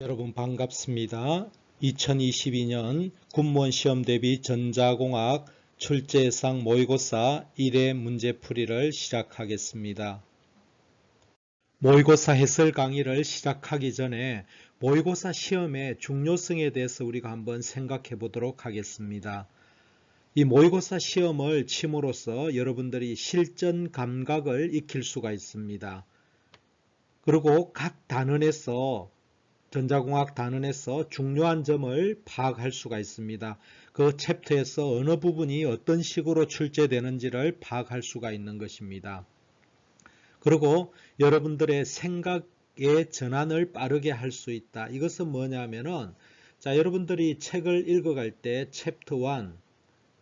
여러분 반갑습니다. 2022년 군무원 시험 대비 전자공학 출제상 모의고사 1회 문제풀이를 시작하겠습니다. 모의고사 해설 강의를 시작하기 전에 모의고사 시험의 중요성에 대해서 우리가 한번 생각해 보도록 하겠습니다. 이 모의고사 시험을 침으로써 여러분들이 실전 감각을 익힐 수가 있습니다. 그리고 각 단원에서 전자공학 단원에서 중요한 점을 파악할 수가 있습니다. 그 챕터에서 어느 부분이 어떤 식으로 출제되는지를 파악할 수가 있는 것입니다. 그리고 여러분들의 생각의 전환을 빠르게 할 수 있다. 이것은 뭐냐면은 여러분들이 책을 읽어갈 때 챕터 1,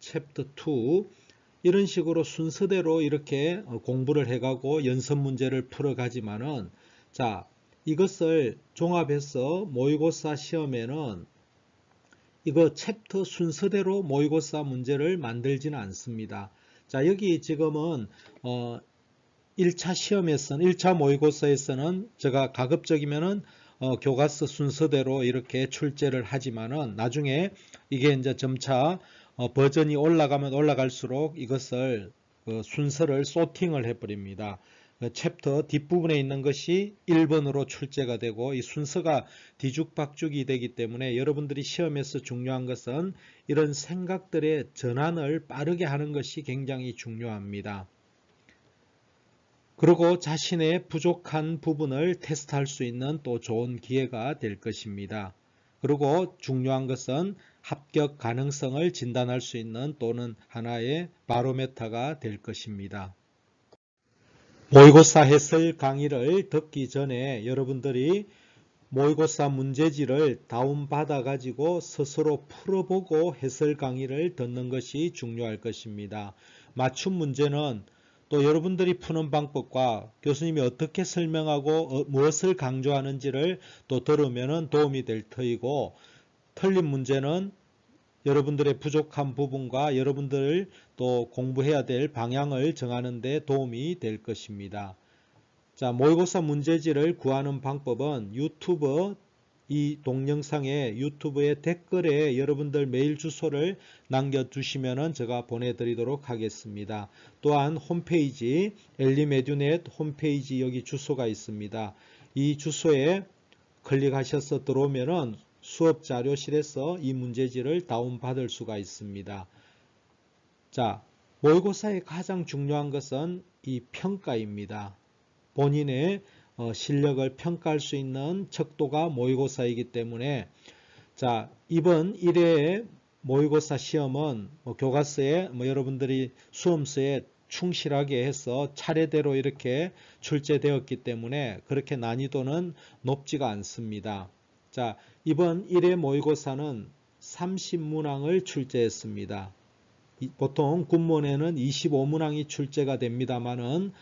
챕터 2 이런 식으로 순서대로 이렇게 공부를 해가고 연습 문제를 풀어가지만은 이것을 종합해서 모의고사 시험에는 이거 챕터 순서대로 모의고사 문제를 만들지는 않습니다. 여기 지금은 1차 시험에서는 1차 모의고사에서는 제가 가급적이면은 교과서 순서대로 이렇게 출제를 하지만은 나중에 이게 이제 점차 버전이 올라가면 올라갈수록 이것을 순서를 소팅을 해버립니다. 챕터 뒷부분에 있는 것이 1번으로 출제가 되고 이 순서가 뒤죽박죽이 되기 때문에 여러분들이 시험에서 중요한 것은 이런 생각들의 전환을 빠르게 하는 것이 굉장히 중요합니다. 그리고 자신의 부족한 부분을 테스트할 수 있는 또 좋은 기회가 될 것입니다. 그리고 중요한 것은 합격 가능성을 진단할 수 있는 또는 하나의 바로메터가 될 것입니다. 모의고사 해설 강의를 듣기 전에 여러분들이 모의고사 문제지를 다운받아 가지고 스스로 풀어보고 해설 강의를 듣는 것이 중요할 것입니다. 맞춤 문제는 또 여러분들이 푸는 방법과 교수님이 어떻게 설명하고 무엇을 강조하는지를 또 들으면 도움이 될 터이고, 틀린 문제는 여러분들의 부족한 부분과 여러분들 또 공부해야 될 방향을 정하는 데 도움이 될 것입니다. 모의고사 문제지를 구하는 방법은 유튜브 이 동영상에 유튜브의 댓글에 여러분들 메일 주소를 남겨주시면 제가 보내드리도록 하겠습니다. 또한 홈페이지 엘리메듀넷 홈페이지 여기 주소가 있습니다. 이 주소에 클릭하셔서 들어오면은 수업 자료실에서 이 문제지를 다운받을 수가 있습니다. 모의고사의 가장 중요한 것은 이 평가입니다. 본인의 실력을 평가할 수 있는 척도가 모의고사이기 때문에 이번 1회 모의고사 시험은 교과서에 여러분들이 수험서에 충실하게 해서 차례대로 이렇게 출제되었기 때문에 그렇게 난이도는 높지가 않습니다. 이번 1회 모의고사는 30문항을 출제했습니다. 보통 군무원에는 25문항이 출제가 됩니다만은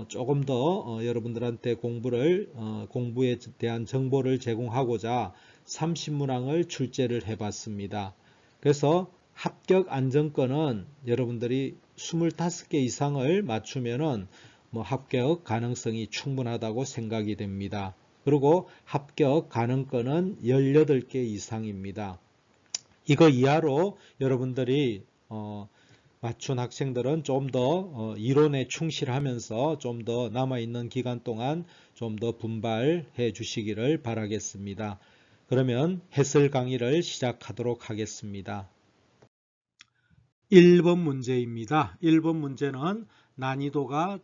조금 더 여러분들한테 공부에 대한 정보를 제공하고자 30문항을 출제를 해봤습니다. 그래서 합격 안정권은 여러분들이 25개 이상을 맞추면은 합격 가능성이 충분하다고 생각이 됩니다. 그리고 합격 가능권은 18개 이상입니다. 이거 이하로 여러분들이 맞춘 학생들은 좀 더 이론에 충실하면서 좀 더 남아있는 기간 동안 좀 더 분발해 주시기를 바라겠습니다. 그러면 해설 강의를 시작하도록 하겠습니다. 1번 문제입니다. 1번 문제는 난이도가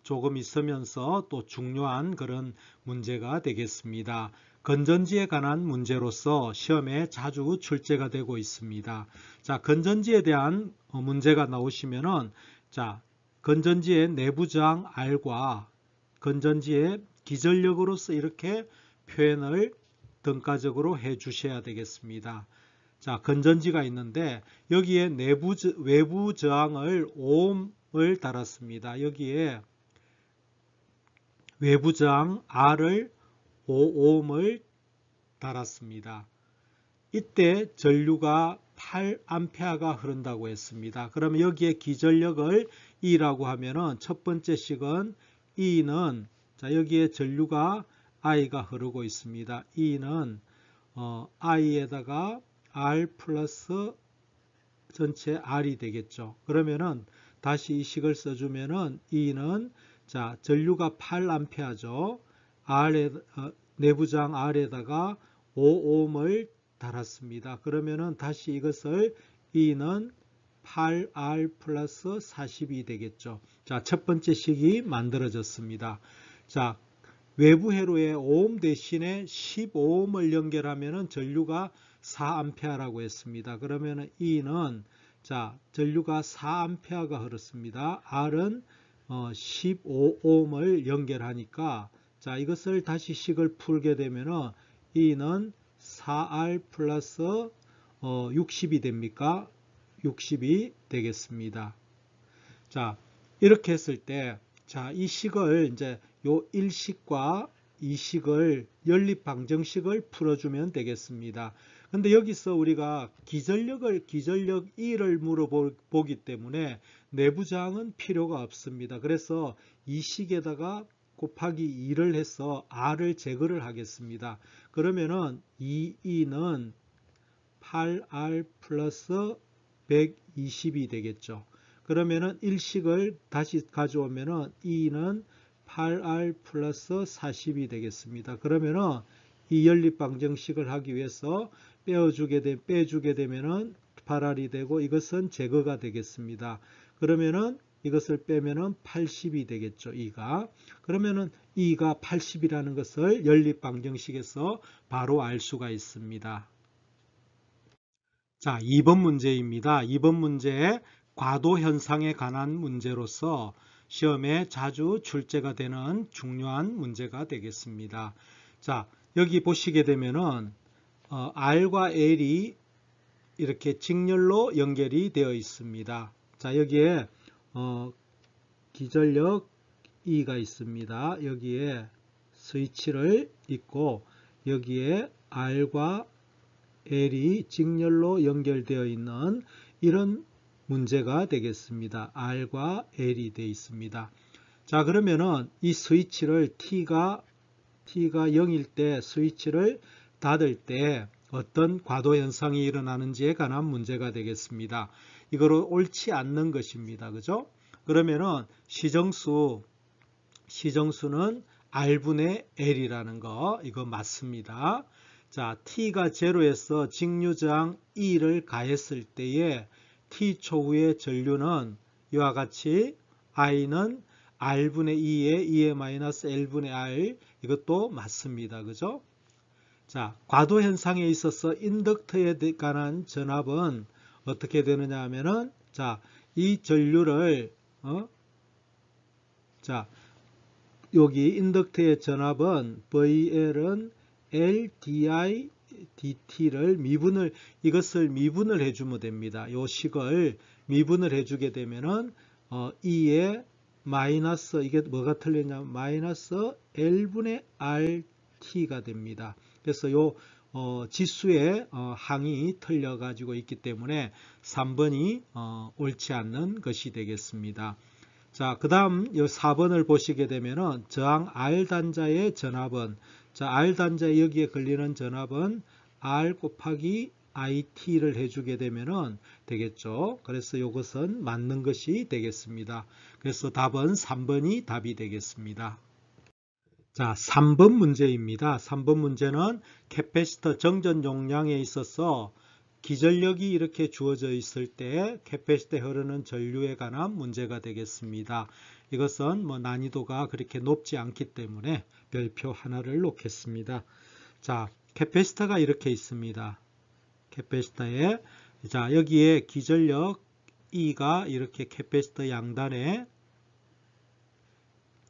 조금 있으면서 또 중요한 그런 문제가 되겠습니다. 건전지에 관한 문제로서 시험에 자주 출제가 되고 있습니다. 건전지에 대한 문제가 나오시면은 건전지의 내부저항 R과 건전지의 기전력으로서 이렇게 표현을 등가적으로 해 주셔야 되겠습니다. 건전지가 있는데 여기에 외부 저항을 5ohm을 달았습니다. 여기에 외부 저항 R을 5ohm을 달았습니다. 이때 전류가 8A가 흐른다고 했습니다. 그러면 여기에 기전력을 E라고 하면은 첫 번째 식은 E는 여기에 전류가 I가 흐르고 있습니다. E는 I에다가 R 플러스 전체 R이 되겠죠. 그러면은 다시 이 식을 써주면은 E는 자 전류가 8A죠. 내부장 R에다가 5ohm을 달았습니다. 그러면은 다시 이것을 E는 8R 플러스 40이 되겠죠. 자, 첫 번째 식이 만들어졌습니다. 자, 외부 회로에 5옴 대신에 15옴을 연결하면은 전류가 4A라고 했습니다. 그러면은 E는 자, 전류가 4A가 흐르습니다. R은 15옴을 연결하니까 자, 이것을 다시 식을 풀게 되면은 E는 4R 플러스 60이 됩니까? 60이 되겠습니다. 자, 이렇게 했을 때, 자, 이 식을 이제 요 1식과 2식을 연립 방정식을 풀어주면 되겠습니다. 근데 여기서 우리가 기전력 E를 물어보기 때문에 내부장은 필요가 없습니다. 그래서 이 식에다가 곱하기 2를 해서 R을 제거를 하겠습니다. 그러면은 2E는 8R 플러스 120이 되겠죠. 그러면은 1식을 다시 가져오면은 E는 8R 플러스 40이 되겠습니다. 그러면은 이 연립 방정식을 하기 위해서 빼주게 되면은 8R이 되고 이것은 제거가 되겠습니다. 그러면은 이것을 빼면은 80이 되겠죠. E가. 그러면은 E가 80이라는 것을 연립 방정식에서 바로 알 수가 있습니다. 자, 2번 문제입니다. 2번 문제에 과도 현상에 관한 문제로서 시험에 자주 출제가 되는 중요한 문제가 되겠습니다. 자, 여기 보시게 되면은 R과 L이 이렇게 직렬로 연결이 되어 있습니다. 자, 여기에 기전력 E가 있습니다. 여기에 스위치를 있고 여기에 R과 L이 직렬로 연결되어 있는 이런 문제가 되겠습니다. R과 L이 되어 있습니다. 자, 그러면은 이 스위치를 T가 0일 때 스위치를 닫을 때 어떤 과도 현상이 일어나는지에 관한 문제가 되겠습니다. 이거로 옳지 않는 것입니다. 그죠? 그러면은 시정수는 R분의 L이라는 거, 이거 맞습니다. 자, T가 0에서 직류저항 E를 가했을 때에 T 초후의 전류는 이와 같이 I는 R분의 2에 마이너스 L분의 R, 이것도 맞습니다. 그죠? 자, 과도 현상에 있어서 인덕터에 관한 전압은 어떻게 되느냐 하면은, 자, 이 전류를, 자, 여기 인덕터의 전압은 VL은 LDI DT를 이것을 미분을 해주면 됩니다. 요 식을 미분을 해주게 되면은, E에 마이너스, 이게 뭐가 틀렸냐면, 마이너스 L분의 RT가 됩니다. 그래서 요, 지수의 항이 틀려가지고 있기 때문에 3번이 옳지 않는 것이 되겠습니다. 자, 그 다음 4번을 보시게 되면은 저항 R단자의 전압은, 자, R단자 여기에 걸리는 전압은 R 곱하기 IT를 해주게 되면은 되겠죠. 그래서 이것은 맞는 것이 되겠습니다. 그래서 답은 3번이 답이 되겠습니다. 자, 3번 문제입니다. 3번 문제는 캐패시터 정전 용량에 있어서 기전력이 이렇게 주어져 있을 때 캐패시터에 흐르는 전류에 관한 문제가 되겠습니다. 이것은 난이도가 그렇게 높지 않기 때문에 별표 하나를 놓겠습니다. 자, 캐패시터가 이렇게 있습니다. 캐패시터에, 자, 여기에 기전력 E가 이렇게 캐패시터 양단에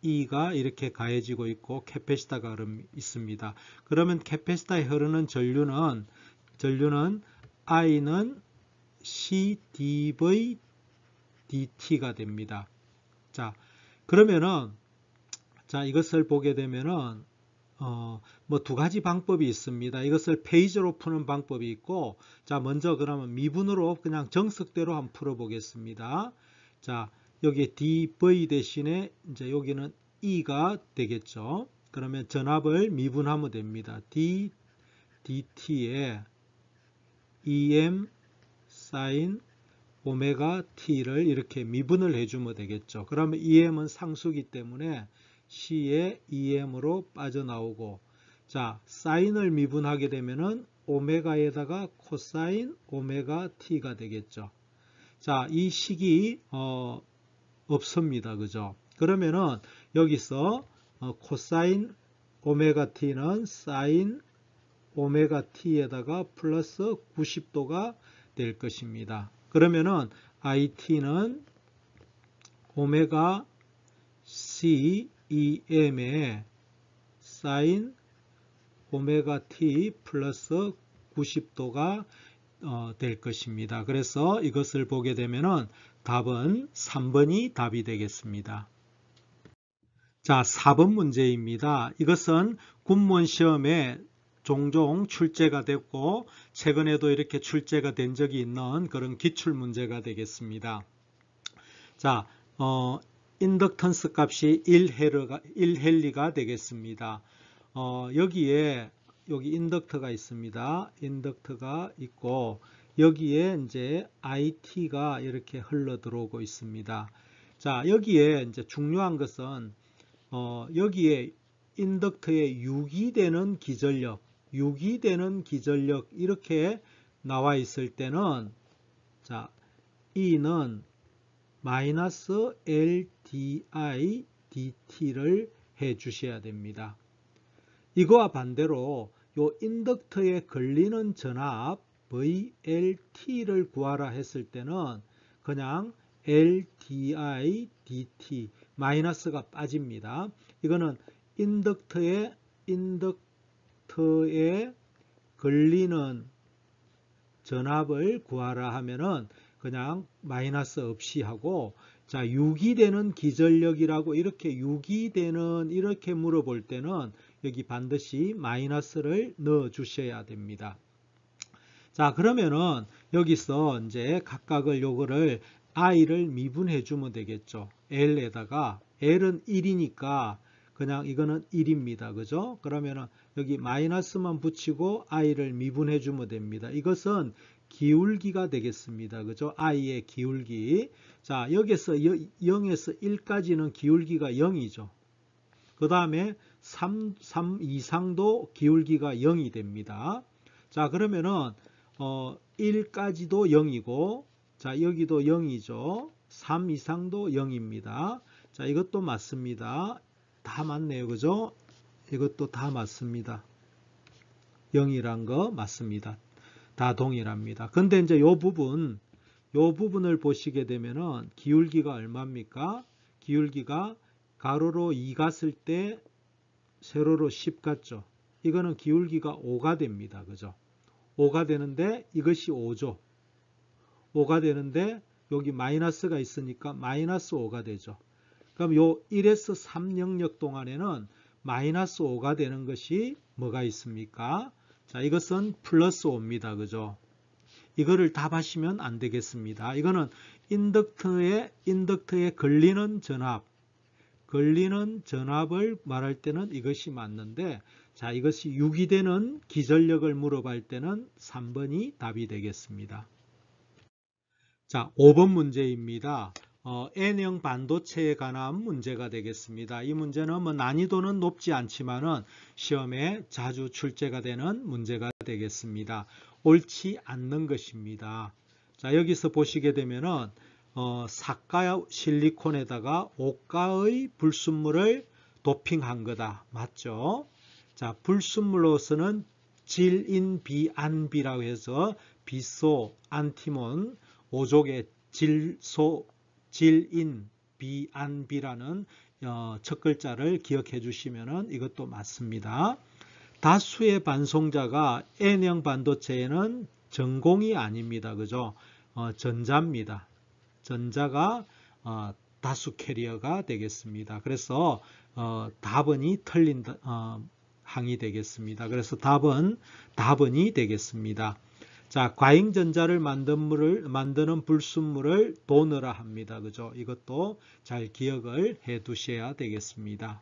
E가 이렇게 가해지고 있고 캐패시터가 있습니다. 그러면 캐패시터에 흐르는 전류는 I는 CdV dt가 됩니다. 자, 그러면은, 자, 이것을 보게 되면은, 두 가지 방법이 있습니다. 이것을 페이저로 푸는 방법이 있고, 자, 먼저 그러면 미분으로 그냥 정석대로 한번 풀어보겠습니다. 자, 여기 dv 대신에 이제 여기는 E가 되겠죠. 그러면 전압을 미분하면 됩니다. dt에 em sin 오메가 t를 이렇게 미분을 해주면 되겠죠. 그러면 em은 상수기 때문에 c의 em으로 빠져나오고, 자, 사인을 미분하게 되면은 오메가에다가 코사인 오메가 t가 되겠죠. 자, 이 식이 없습니다. 그죠? 그러면은 여기서 코사인 오메가 t는 사인 오메가 t에다가 플러스 90도가 될 것입니다. 그러면은 it는 오메가 c em의 사인 오메가 t 플러스 90도가 될 것입니다. 그래서 이것을 보게 되면은 답은 3번이 답이 되겠습니다. 자, 4번 문제입니다. 이것은 군무원 시험에 종종 출제가 됐고 최근에도 이렇게 출제가 된 적이 있는 그런 기출 문제가 되겠습니다. 자, 인덕턴스 값이 1헬리가 되겠습니다. 여기에 여기 인덕터가 있습니다. 인덕터가 있고 여기에 이제 IT가 이렇게 흘러 들어오고 있습니다. 자, 여기에 이제 중요한 것은 여기에 인덕터에 유기되는 기전력 이렇게 나와 있을 때는 자, E는 마이너스 LDI DT를 해 주셔야 됩니다. 이거와 반대로 요 인덕터에 걸리는 전압 VLT를 구하라 했을 때는 그냥 LDI DT 마이너스가 빠집니다. 이거는 인덕터에 걸리는 전압을 구하라 하면은 그냥 마이너스 없이 하고, 자, 유기되는 기전력이라고 이렇게 유기되는 이렇게 물어볼 때는 여기 반드시 마이너스를 넣어 주셔야 됩니다. 자, 그러면은 여기서 이제 각각을 요거를 i를 미분해 주면 되겠죠. L에다가 L은 1이니까 그냥 이거는 1입니다. 그죠? 그러면은 여기 마이너스만 붙이고 i를 미분해 주면 됩니다. 이것은 기울기가 되겠습니다. 그죠? i의 기울기. 자, 여기서 0에서 1까지는 기울기가 0이죠. 그 다음에 3 이상도 기울기가 0이 됩니다. 자, 그러면은 1까지도 0이고, 자, 여기도 0이죠. 3 이상도 0입니다. 자, 이것도 맞습니다. 다 맞네요. 그죠? 이것도 다 맞습니다. 0이란 거 맞습니다. 다 동일합니다. 근데 이제 요 부분을 보시게 되면은 기울기가 얼마입니까? 기울기가 가로로 2 갔을 때 세로로 10 갔죠. 이거는 기울기가 5가 됩니다. 그죠? 5가 되는데 이것이 5죠. 5가 되는데 여기 마이너스가 있으니까 마이너스 5가 되죠. 그럼 요 1에서 3 영역 동안에는 마이너스 5가 되는 것이 뭐가 있습니까? 자, 이것은 플러스 5입니다. 그죠? 이거를 답하시면 안 되겠습니다. 이거는 인덕터에 걸리는 전압을 말할 때는 이것이 맞는데, 자, 이것이 유기되는 기전력을 물어볼 때는 3번이 답이 되겠습니다. 자, 5번 문제입니다. N형 반도체에 관한 문제가 되겠습니다. 이 문제는 뭐 난이도는 높지 않지만은 시험에 자주 출제가 되는 문제가 되겠습니다. 옳지 않는 것입니다. 자, 여기서 보시게 되면은 사가 실리콘에다가 오가의 불순물을 도핑한 거다. 맞죠? 자, 불순물로서는 질인 비안비라고 해서 비소, 안티몬, 오족의 질인 비안비라는 첫 글자를 기억해 주시면 이것도 맞습니다. 다수의 반송자가 N형 반도체에는 전공이 아닙니다. 그죠? 전자입니다. 전자가 다수 캐리어가 되겠습니다. 그래서 답은이 틀린 항이 되겠습니다. 그래서 답은이 되겠습니다. 자, 과잉전자를 만드는 불순물을 도너라 합니다. 그죠? 이것도 잘 기억을 해 두셔야 되겠습니다.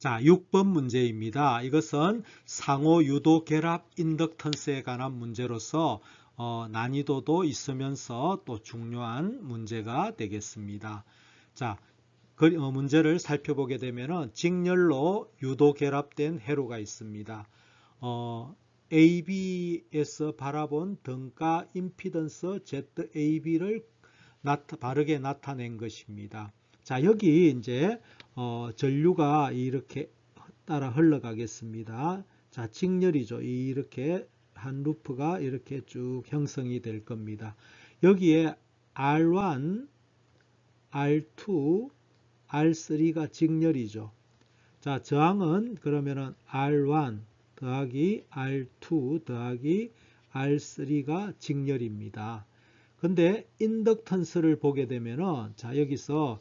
자, 6번 문제입니다. 이것은 상호 유도 결합 인덕턴스에 관한 문제로서 난이도도 있으면서 또 중요한 문제가 되겠습니다. 자, 문제를 살펴보게 되면은 직렬로 유도 결합된 회로가 있습니다. AB에서 바라본 등가 임피던스 ZAB를 바르게 나타낸 것입니다. 자, 여기 이제 전류가 이렇게 따라 흘러가겠습니다. 자, 직렬이죠. 이렇게 한 루프가 이렇게 쭉 형성이 될 겁니다. 여기에 R1, R2, R3가 직렬이죠. 자, 저항은 그러면은 R1 더하기 R2 더하기 R3가 직렬입니다. 근데 인덕턴스를 보게 되면은 자, 여기서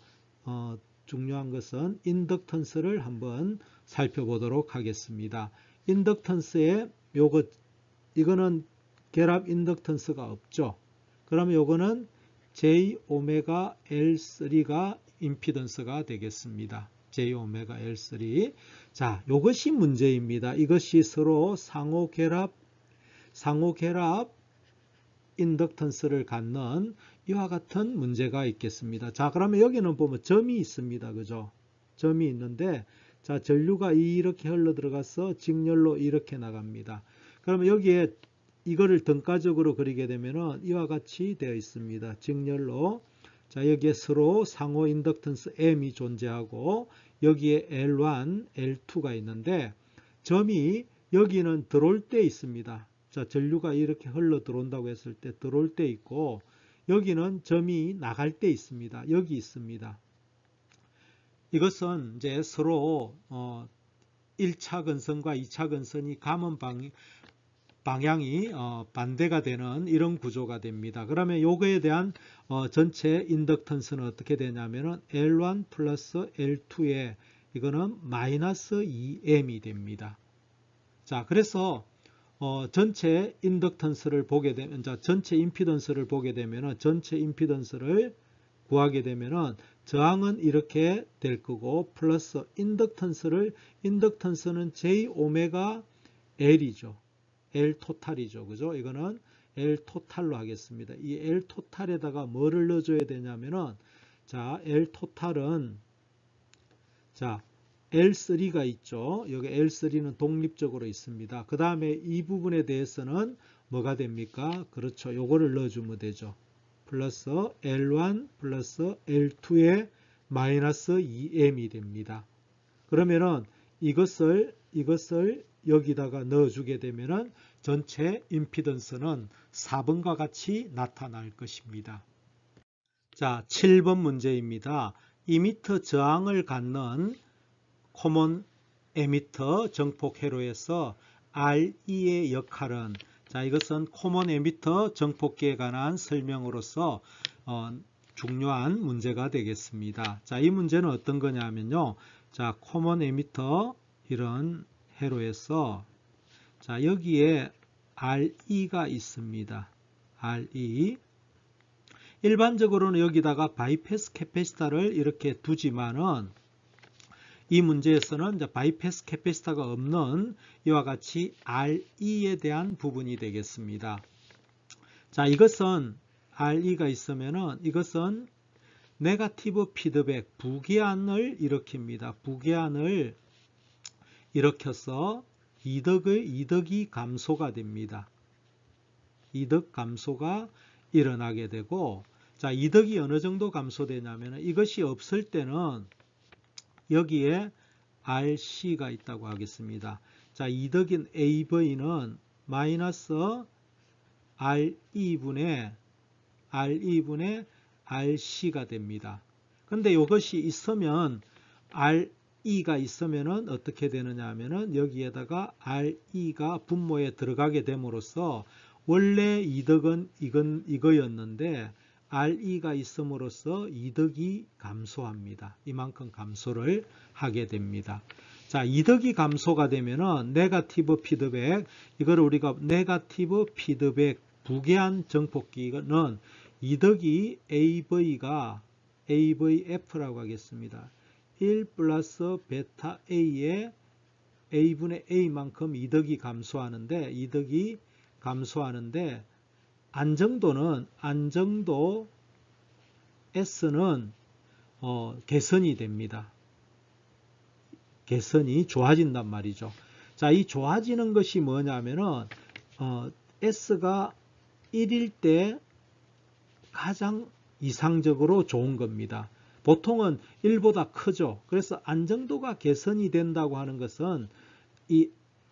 중요한 것은 인덕턴스를 한번 살펴보도록 하겠습니다. 인덕턴스에 이거는 결합 인덕턴스가 없죠. 그러면 요거는 J 오메가 L3가 임피던스가 되겠습니다. J 오메가 L3. 자, 요것이 문제입니다. 이것이 서로 상호 결합 인덕턴스를 갖는 이와 같은 문제가 있겠습니다. 자, 그러면 여기는 보면 점이 있습니다. 그죠? 점이 있는데, 자, 전류가 이렇게 흘러 들어가서 직렬로 이렇게 나갑니다. 그러면 여기에 이거를 등가적으로 그리게 되면은 이와 같이 되어 있습니다. 직렬로. 자, 여기에 서로 상호 인덕턴스 M이 존재하고, 여기에 L1, L2가 있는데, 점이 여기는 들어올 때 있습니다. 자, 전류가 이렇게 흘러 들어온다고 했을 때 들어올 때 있고, 여기는 점이 나갈 때 있습니다. 여기 있습니다. 이것은 이제 서로 1차 건선과 2차 건선이 감은 방향이 반대가 되는 이런 구조가 됩니다. 그러면 요거에 대한 전체 인덕턴스는 어떻게 되냐면은 L1 플러스 L2에 이거는 마이너스 2M이 됩니다. 자, 그래서 전체 인덕턴스를 보게 되면, 전체 임피던스를 보게 되면은, 전체 임피던스를 구하게 되면은, 저항은 이렇게 될 거고, 플러스 인덕턴스는 J 오메가 L이죠. L 토탈이죠. 그죠? 이거는 L 토탈로 하겠습니다. 이 L 토탈에다가 뭐를 넣어줘야 되냐면은, 자, L 토탈은, 자, L3가 있죠. 여기 L3는 독립적으로 있습니다. 그 다음에 이 부분에 대해서는 뭐가 됩니까? 그렇죠. 요거를 넣어주면 되죠. 플러스 L1 플러스 L2의 마이너스 2M이 됩니다. 그러면은 이것을 여기다가 넣어주게 되면은 전체 임피던스는 4번과 같이 나타날 것입니다. 자, 7번 문제입니다. 이미터 저항을 갖는 코먼 에미터 정폭 회로에서 RE의 역할은, 자, 이것은 코먼 에미터 정폭기에 관한 설명으로서 중요한 문제가 되겠습니다. 자, 이 문제는 어떤 거냐면요. 자, 코먼 에미터 이런 회로에서, 자, 여기에 RE가 있습니다. RE. 일반적으로는 여기다가 바이패스 캐패시터를 이렇게 두지만은 이 문제에서는 이제 바이패스 캐패시터가 없는 이와 같이 RE에 대한 부분이 되겠습니다. 자, 이것은 RE가 있으면은 이것은 네거티브 피드백, 부계환을 일으킵니다. 부계환을 일으켜서 이덕이 감소가 됩니다. 이덕 감소가 일어나게 되고, 자, 이덕이 어느 정도 감소되냐면 이것이 없을 때는 여기에 RC가 있다고 하겠습니다. 자, 이덕인 AV는 마이너스 RE분의 RC가 됩니다. 근데 이것이 있으면 RE가 있으면은 어떻게 되느냐 하면은 여기에다가 RE가 분모에 들어가게 됨으로써 원래 이덕은 이거였는데 RE가 있음으로써 이덕이 감소합니다. 이만큼 감소를 하게 됩니다. 자, 이덕이 감소가 되면은 네거티브 피드백, 이걸 우리가 네거티브 피드백 부계환 정폭기는 이덕이 AVF라고 하겠습니다. 1 플러스 베타 A의 A분의 A만큼 이득이 감소하는데 안정도 S는 개선이 됩니다. 개선이 좋아진단 말이죠. 자, 이 좋아지는 것이 뭐냐면은 S가 1일 때 가장 이상적으로 좋은 겁니다. 보통은 1보다 크죠. 그래서 안정도가 개선이 된다고 하는 것은 이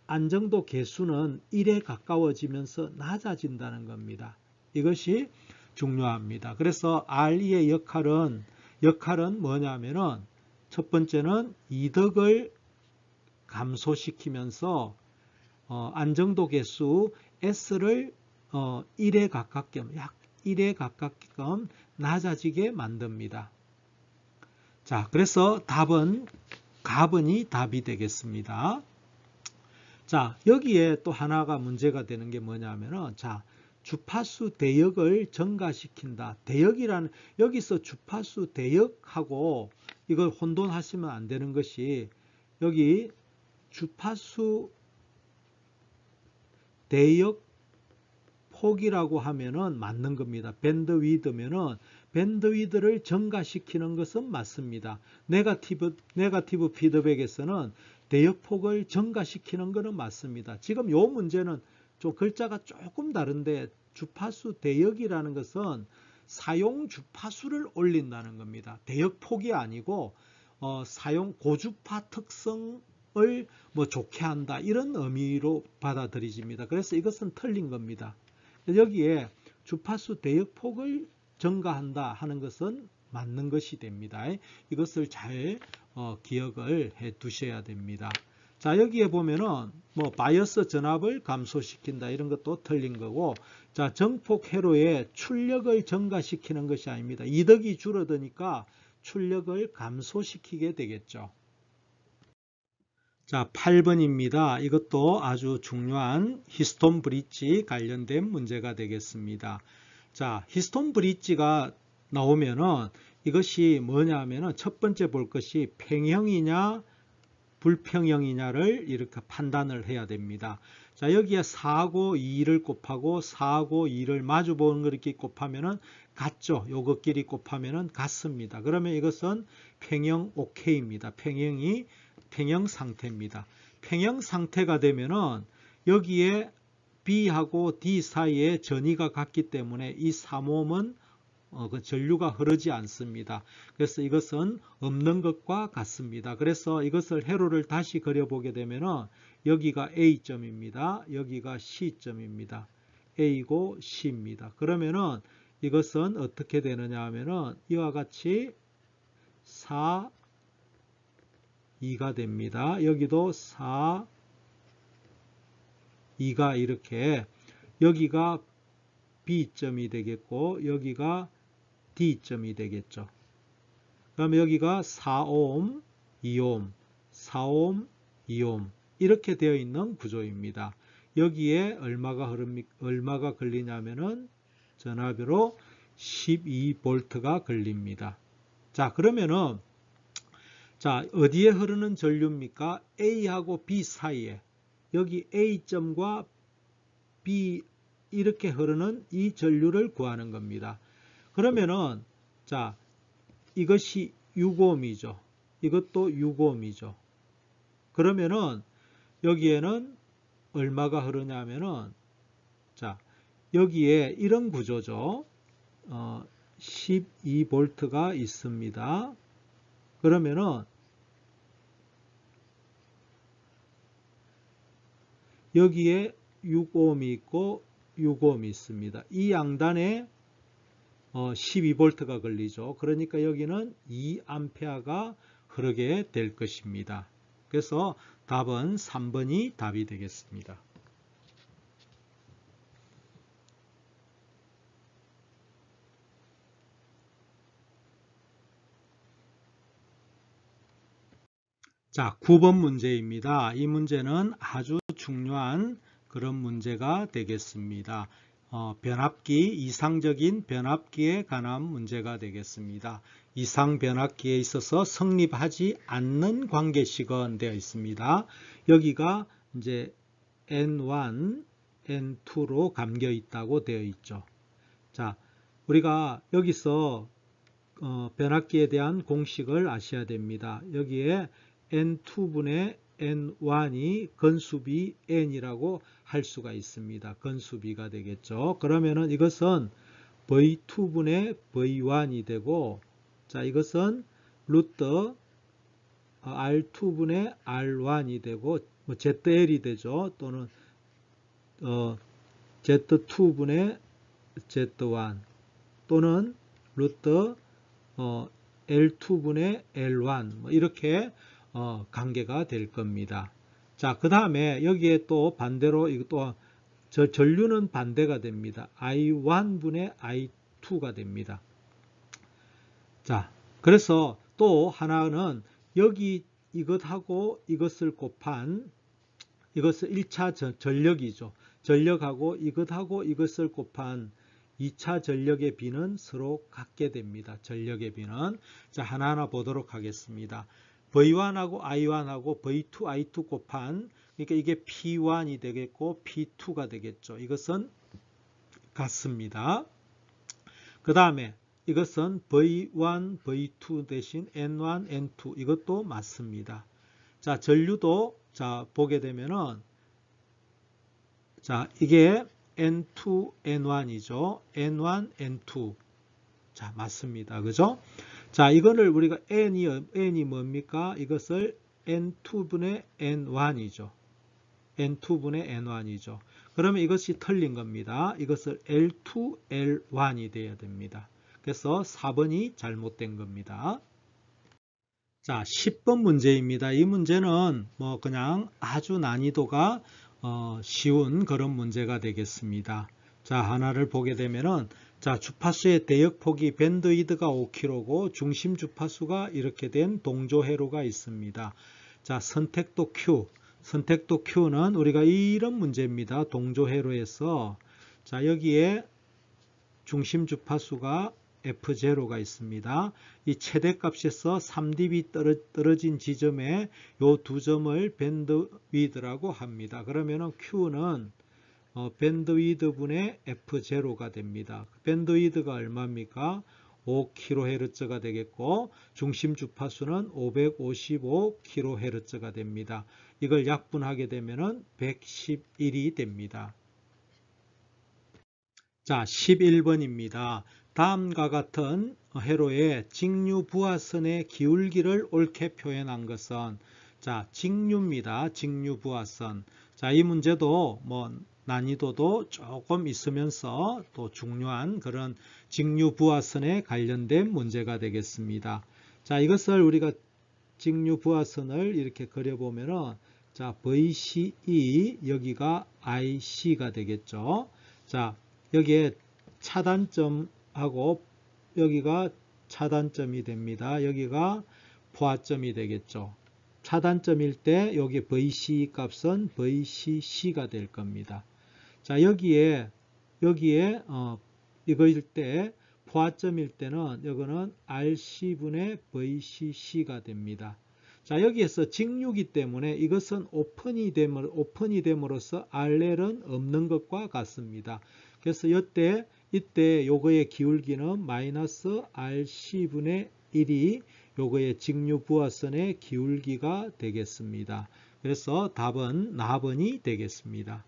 안정도 개수는 1에 가까워지면서 낮아진다는 겁니다. 이것이 중요합니다. 그래서 RE의 역할은 뭐냐면은 첫 번째는 이득을 감소시키면서 안정도 개수 S를 1에 가깝게끔 약 1에 가깝게끔 낮아지게 만듭니다. 자, 그래서 가번이 답이 되겠습니다. 자, 여기에 또 하나가 문제가 되는 게 뭐냐면은, 자, 주파수 대역을 증가시킨다. 여기서 주파수 대역하고 이걸 혼돈하시면 안 되는 것이, 여기 주파수 대역 폭이라고 하면은 맞는 겁니다. 밴드위드면은 밴드위드를 증가시키는 것은 맞습니다. 네거티브 피드백에서는 대역폭을 증가시키는 것은 맞습니다. 지금 요 문제는 좀 글자가 조금 다른데 주파수 대역이라는 것은 사용 주파수를 올린다는 겁니다. 대역폭이 아니고 사용 고주파 특성을 좋게 한다 이런 의미로 받아들여집니다. 그래서 이것은 틀린 겁니다. 여기에 주파수 대역폭을 증가한다 하는 것은 맞는 것이 됩니다. 이것을 잘 기억을 해 두셔야 됩니다. 자, 여기에 보면은 바이어스 전압을 감소시킨다 이런 것도 틀린 거고, 자, 정폭 회로의 출력을 증가시키는 것이 아닙니다. 이득이 줄어드니까 출력을 감소시키게 되겠죠. 자, 8번입니다. 이것도 아주 중요한 히스톤 브릿지 관련된 문제가 되겠습니다. 자, 히스톤 브릿지가 나오면은 이것이 뭐냐면은 첫 번째 볼 것이 평형이냐 불평형이냐를 이렇게 판단을 해야 됩니다. 자, 여기에 4하고 2를 곱하고 4하고 2를 마주 보는 거 이렇게 곱하면은 같죠. 요것끼리 곱하면은 같습니다. 그러면 이것은 평형 OK입니다. 평형 상태입니다. 평형 상태가 되면은 여기에 B하고 D 사이에 전위가 같기 때문에 이 3옴은 그 전류가 흐르지 않습니다. 그래서 이것은 없는 것과 같습니다. 그래서 이것을 회로를 다시 그려보게 되면은 여기가 A점입니다. 여기가 C점입니다. A고 C입니다. 그러면은 이것은 어떻게 되느냐 하면은 이와 같이 4, 2가 됩니다. 여기도 4, 2가 이렇게 여기가 B점이 되겠고 여기가 D점이 되겠죠. 그러면 여기가 4옴, 2옴, 4옴, 2옴 이렇게 되어 있는 구조입니다. 여기에 얼마가 걸리냐면은 전압으로 12V가 걸립니다. 자, 그러면은 자, 어디에 흐르는 전류입니까? A하고 B 사이에 여기 A점과 B 이렇게 흐르는 이 전류를 구하는 겁니다. 그러면은 자, 이것이 6옴이죠. 이것도 6옴이죠. 그러면은 여기에는 얼마가 흐르냐면은 자, 여기에 이런 구조죠. 12V가 있습니다. 그러면은 여기에 6옴이 있고 6옴이 있습니다. 이 양단에 12V가 걸리죠. 그러니까 여기는 2A가 흐르게 될 것입니다. 그래서 답은 3번이 답이 되겠습니다. 자, 9번 문제입니다. 이 문제는 아주 중요한 그런 문제가 변압기, 이상적인 변압기에 관한 문제가 되겠습니다. 이상 변압기에 있어서 성립하지 않는 관계식은 되어 있습니다. 여기가 이제 N1, N2로 감겨 있다고 되어 있죠. 자, 우리가 여기서 변압기에 대한 공식을 아셔야 됩니다. 여기에 N2분의 N1이 건수비 N이라고 할 수가 있습니다. 건수비가 되겠죠. 그러면은 이것은 V2분의 V1이 되고, 자, 이것은 루트 R2분의 R1이 되고, 뭐 ZL이 되죠. 또는 Z2분의 Z1 또는 루트 L2분의 L1 뭐 이렇게 관계가 될 겁니다. 자, 그 다음에 여기에 또 반대로 이것도 전류는 반대가 됩니다. I1분의 I2가 됩니다. 자, 그래서 또 하나는 여기 이것하고 이것을 곱한 이것을 1차 전력이죠. 전력하고 이것하고 이것을 곱한 2차 전력의 비는 서로 같게 됩니다. 전력의 비는. 자, 하나하나 보도록 하겠습니다. V1하고 I1하고 V2, I2 곱한, 그러니까 이게 P1이 되겠고 P2가 되겠죠. 이것은 같습니다. 그 다음에 이것은 V1, V2 대신 N1, N2 이것도 맞습니다. 자, 전류도 자 보게 되면은 자, 이게 N2, N1이죠. N1, N2. 자, 맞습니다. 그죠? 자, 이거를 우리가 N이 뭡니까? 이것을 N2분의 N1이죠. N2분의 N1이죠. 그러면 이것이 틀린 겁니다. 이것을 L2, L1이 돼야 됩니다. 그래서 4번이 잘못된 겁니다. 자, 10번 문제입니다. 이 문제는 뭐 그냥 아주 난이도가 쉬운 그런 문제가 되겠습니다. 자, 하나를 보게 되면은 자, 주파수의 대역폭이 밴드위드가 5km고 중심 주파수가 이렇게 된 동조회로가 있습니다. 자, 선택도 Q. 선택도 Q는 우리가 이런 문제입니다. 동조회로에서 자, 여기에 중심 주파수가 F0가 있습니다. 이 최대값에서 3dB 떨어진 지점에 요 두 점을 밴드위드라고 합니다. 그러면은 Q는 밴드위드분의 F0가 됩니다. 밴드위드가 얼마입니까? 5kHz가 되겠고 중심 주파수는 555kHz가 됩니다. 이걸 약분하게 되면은 111이 됩니다. 자, 11번입니다. 다음과 같은 회로의 직류부하선의 기울기를 옳게 표현한 것은 자, 직류입니다. 직류부하선. 자, 이 문제도 뭐 난이도도 조금 있으면서 또 중요한 그런 직류부하선에 관련된 문제가 되겠습니다. 자, 이것을 우리가 직류부하선을 이렇게 그려보면은 자, VCE 여기가 IC가 되겠죠. 자, 여기에 차단점하고 여기가 차단점이 됩니다. 여기가 포화점이 되겠죠. 차단점일 때 여기 VC 값은 VCC가 될 겁니다. 자, 여기에 이거일 때 포화점일 때는 이거는 RC분의 VCC가 됩니다. 자, 여기에서 직류이기 때문에 이것은 오픈이 됨으로써 RL은 없는 것과 같습니다. 그래서 이때 요거의 기울기는 마이너스 RC분의 1이 요거의 직류부하선의 기울기가 되겠습니다. 그래서 답은 나번이 되겠습니다.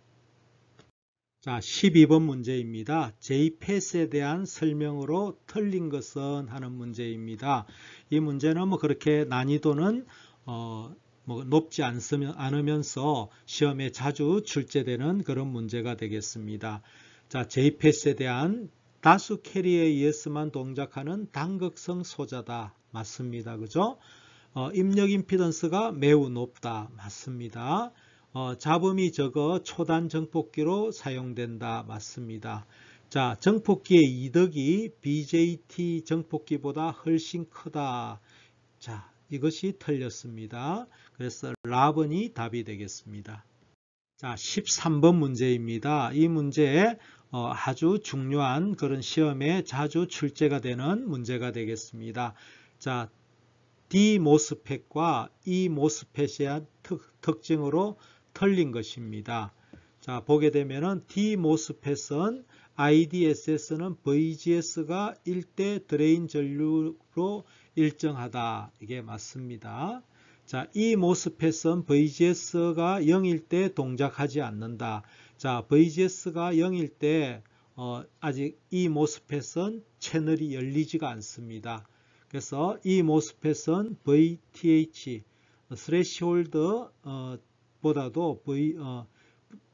자, 12번 문제입니다. J패스에 대한 설명으로 틀린 것은 하는 문제입니다. 이 문제는 뭐 그렇게 난이도는 뭐 높지 않으면서 시험에 자주 출제되는 그런 문제가 되겠습니다. 자, J패스에 대한 다수 캐리에 의해서만 동작하는 단극성 소자다. 맞습니다. 그죠? 입력 임피던스가 매우 높다. 맞습니다. 잡음이 적어 초단 정폭기로 사용된다. 맞습니다. 자, 정폭기의 이득이 BJT 정폭기보다 훨씬 크다. 자, 이것이 틀렸습니다. 그래서 라번이 답이 되겠습니다. 자, 13번 문제입니다. 이 문제에 아주 중요한 그런 시험에 자주 출제가 되는 문제가 되겠습니다. 자, D 모스펫과 E 모스펫에 대한 특징으로 틀린 것입니다. 자, 보게 되면은 D 모스펫은 IDSS는 VGS가 1대 드레인 전류로 일정하다. 이게 맞습니다. 자, E 모스펫은 VGS가 0일 때 동작하지 않는다. 자, VGS가 0일 때 아직 E 모스펫은 채널이 열리지가 않습니다. 그래서 이 모스펫은 VTH, 스레시홀드 보다도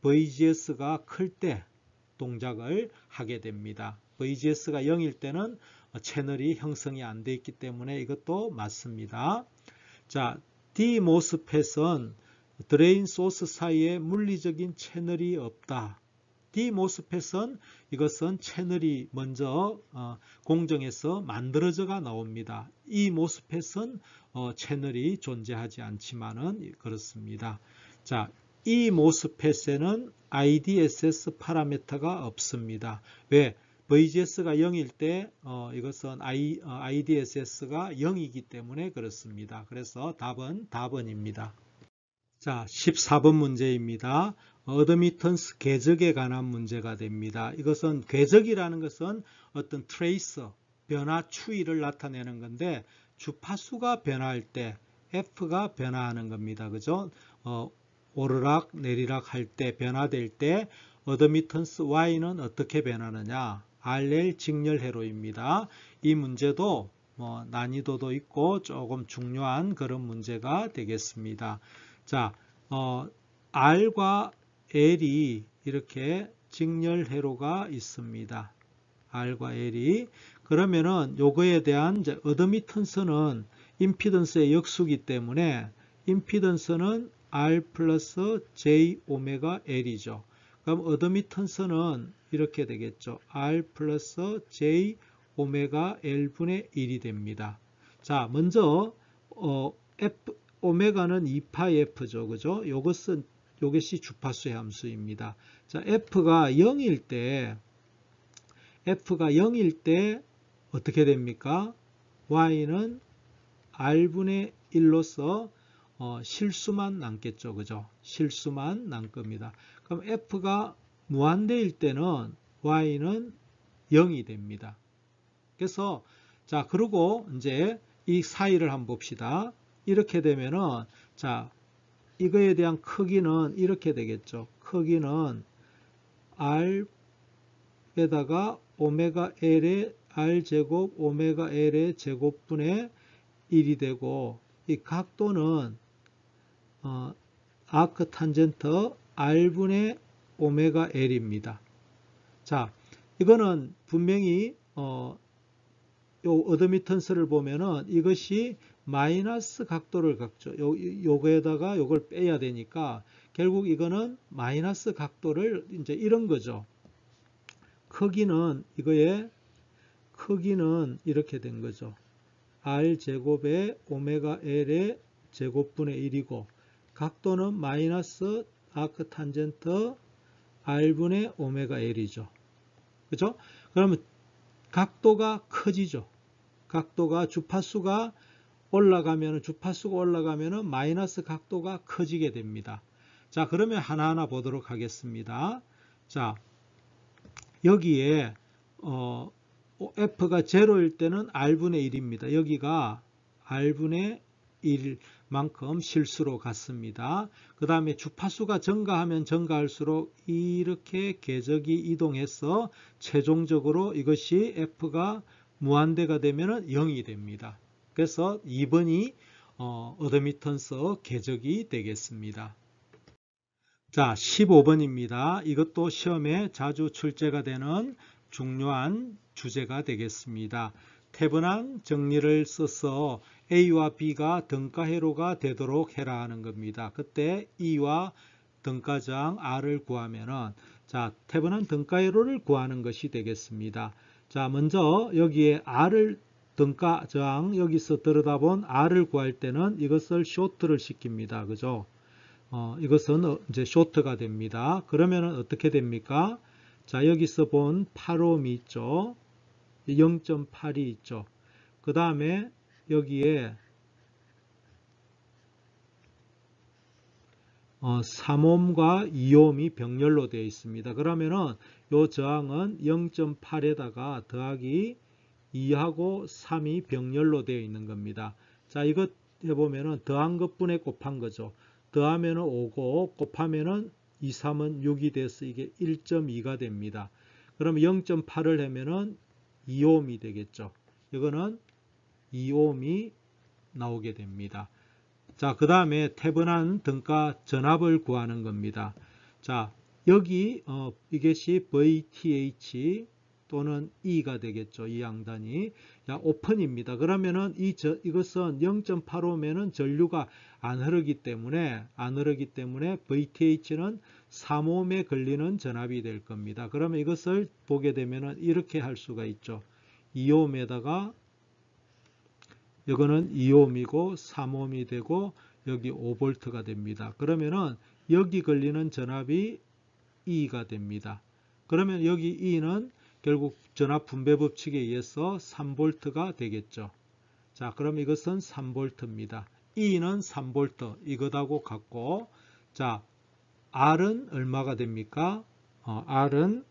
VGS가 클 때 동작을 하게 됩니다. VGS가 0일 때는 채널이 형성이 안 돼 있기 때문에 이것도 맞습니다. 자, D 모스펫은 드레인 소스 사이에 물리적인 채널이 없다. D 모스펫은 이것은 채널이 먼저 공정에서 만들어져가 나옵니다. 이 모스펫은 채널이 존재하지 않지만은 그렇습니다. 자, 이 모스펫에는 IDSS 파라미터가 없습니다. 왜? VGS가 0일 때 이것은 IDSS가 0이기 때문에 그렇습니다. 그래서 답은 답은입니다. 자, 14번 문제입니다. 어드미턴스 궤적에 관한 문제가 됩니다. 이것은 궤적이라는 것은 어떤 트레이서, 변화 추이를 나타내는 건데 주파수가 변화할 때 F가 변화하는 겁니다. 그죠? 오르락 내리락 할 때 변화될 때 어드미턴스 Y는 어떻게 변하느냐? RL 직렬회로입니다. 이 문제도 난이도도 있고 조금 중요한 그런 문제가 되겠습니다. 자, R과 L이 이렇게 직렬회로가 있습니다. R과 L이. 그러면은 요거에 대한 이제 어드미턴스는 임피던스의 역수기 때문에 임피던스는 R 플러스 J 오메가 L이죠. 그럼 어드미턴스는 이렇게 되겠죠. R 플러스 J 오메가 L분의 1이 됩니다. 자, 먼저 오메가는 2파이F죠. 그죠? 요것이 주파수의 함수입니다. 자, F가 0일 때 어떻게 됩니까? Y는 R분의 1로서 실수만 남겠죠. 그죠? 실수만 남 겁니다. 그럼 F가 무한대일 때는 Y는 0이 됩니다. 그래서 자, 그리고 이제 이 사이를 한번 봅시다. 이렇게 되면은 자, 이거에 대한 크기는 이렇게 되겠죠. 크기는 R에다가 오메가 L의 R제곱 오메가 L의 제곱분의 1이 되고 이 각도는 아크 탄젠트 R분의 오메가 L입니다. 자, 이거는 분명히 요 어드미턴스를 보면은 이것이 마이너스 각도를 갖죠. 요거에다가 요걸 빼야 되니까 결국 이거는 마이너스 각도를 이제 이런 거죠. 크기는 이렇게 된 거죠. R 제곱에 오메가 L의 제곱분의 1이고 각도는 마이너스 아크 탄젠트 R분의 오메가 L이죠. 그죠? 그러면 각도가 커지죠. 각도가 주파수가 올라가면은 마이너스 각도가 커지게 됩니다. 자, 그러면 하나하나 보도록 하겠습니다. 자, 여기에 F가 0일 때는 R분의 1입니다. 여기가 R분의 1만큼 실수로 갔습니다. 그 다음에 주파수가 증가하면 증가할수록 이렇게 궤적이 이동해서 최종적으로 이것이 F가 무한대가 되면 0이 됩니다. 그래서 2번이 어드미턴스 궤적이 되겠습니다. 자, 15번입니다. 이것도 시험에 자주 출제가 되는 중요한 주제가 되겠습니다. 태분한 정리를 써서 A와 B가 등가회로가 되도록 해라 하는 겁니다. 그때 E와 등가저항 R을 구하면은 자, 태분한 등가회로를 구하는 것이 되겠습니다. 자, 먼저 여기에 R을 등가저항 여기서 들여다본 R을 구할 때는 이것을 쇼트를 시킵니다. 그죠? 이것은 이제 쇼트가 됩니다. 그러면은 어떻게 됩니까? 자, 여기서 본 8옴이 있죠. 0.8이 있죠. 그 다음에 여기에 3옴과 2옴이 병렬로 되어 있습니다. 그러면은 요 저항은 0.8에다가 더하기 2하고 3이 병렬로 되어 있는 겁니다. 자, 이것 해보면은 더한 것분에 곱한 거죠. 더하면은 5고 곱하면은 2, 3은 6이 돼서 이게 1.2가 됩니다. 그러면 0.8을 하면은 2옴이 되겠죠. 이거는 2옴이 나오게 됩니다. 자, 그 다음에 태분한 등가 전압을 구하는 겁니다. 자, 여기 이것이 VTH 또는 E가 되겠죠. 이 양단이. 자, 오픈입니다. 그러면은 이것은 0.85면은 전류가 안 흐르기 때문에 VTH는 3옴에 걸리는 전압이 될 겁니다. 그러면 이것을 보게 되면은 이렇게 할 수가 있죠. 2옴에다가 이거는 2옴이고 3옴이 되고 여기 5V가 됩니다. 그러면은 여기 걸리는 전압이 E가 됩니다. 그러면 여기 E는 결국 전압 분배 법칙에 의해서 3V가 되겠죠. 자, 그럼 이것은 3V입니다. E는 3V 이것하고 같고, 자, R은 얼마가 됩니까? R은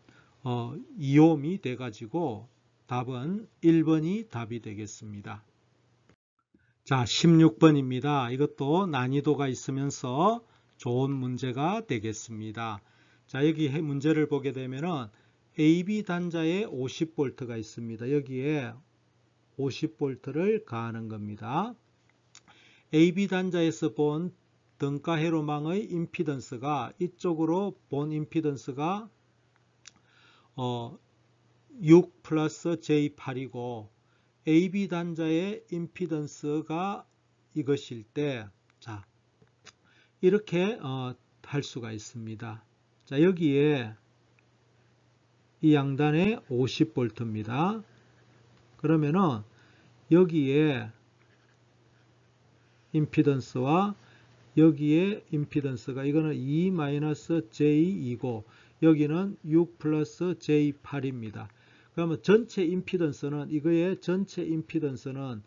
2옴이 돼가지고 답은 1번이 답이 되겠습니다. 자, 16번입니다. 이것도 난이도가 있으면서 좋은 문제가 되겠습니다. 자, 여기 문제를 보게 되면은 AB 단자에 50V가 있습니다. 여기에 50V를 가하는 겁니다. AB 단자에서 본 등가 회로망의 임피던스가 이쪽으로 본 임피던스가 6 플러스 J8이고 AB 단자의 임피던스가 이것일 때, 자, 이렇게 할 수가 있습니다. 자, 여기에 이 양단에 50V입니다. 그러면은 여기에 임피던스와 여기에 임피던스가 이거는 2-J2고 여기는 6 플러스 J8입니다. 그러면 전체 임피던스는 이거의 전체 임피던스는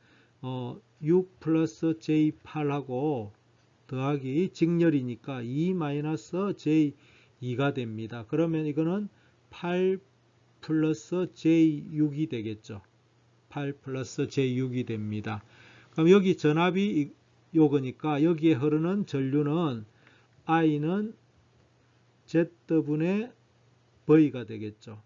6 플러스 J8하고 더하기 직렬이니까 2-J2가 됩니다. 그러면 이거는 8 플러스 J6이 되겠죠. 8 플러스 J6이 됩니다. 그럼 여기 전압이 요거니까 여기에 흐르는 전류는 I는 Z분의 V가 되겠죠.